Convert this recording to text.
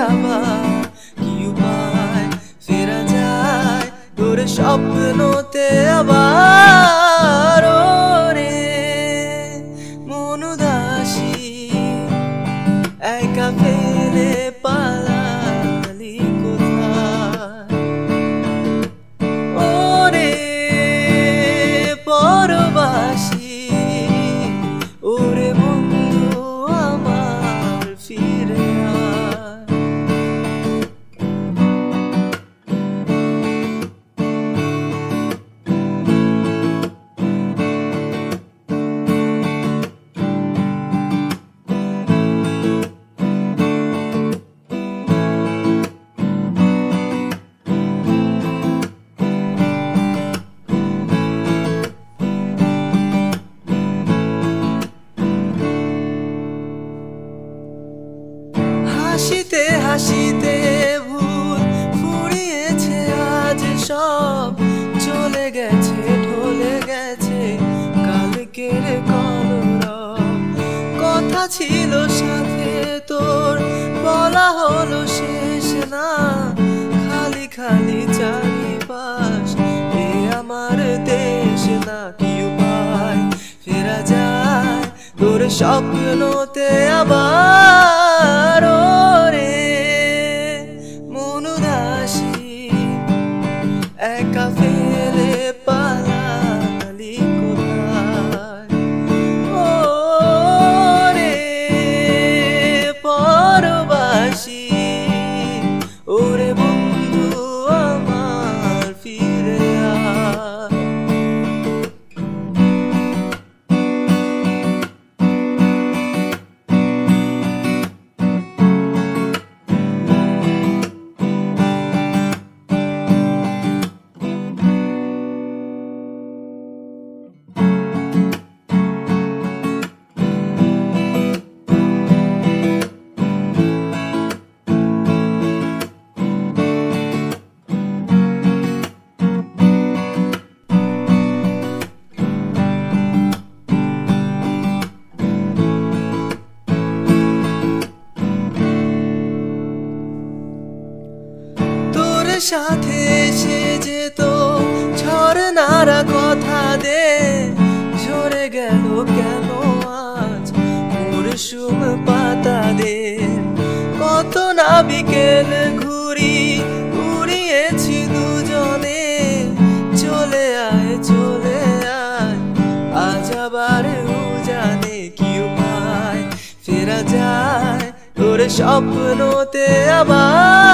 আবার কি উপায় ফেরা যায় তোর স্বপ্নতে আবার রে মন উদাসী একা ফেলে পালালি কোথায় ওরে পরবাসী ওরে বন্ধু আমার ফিরে আয় হাসিতে হাসিতে ভুল ফুরিয়েছে আজ সব চলে গেছে ঢলে গেছে কালকের কলরব কথা ছিল সাথে তোর বলা হলো শেষ না খালি খালি চারিপাশ এ আমার দেশ না কি উপায় ফেরা যায় তোর স্বপ্নতে আবার রে মন উদাসী একা ফেলে পালালি কোথায় ও রে পরবাসী ওরে বন্ধু আমার ফিরে আয় সাথে এসে যেত ঝরনারা কথা দে ঝরে গেল কেন আজ মরশুম পাতা দে কত না বিকেল ঘুরি উড়িয়েছি দুজনে চলে আয় আজ আবার উজানে কি উপায় ফেরা যায় তোর স্বপ্নতে আবার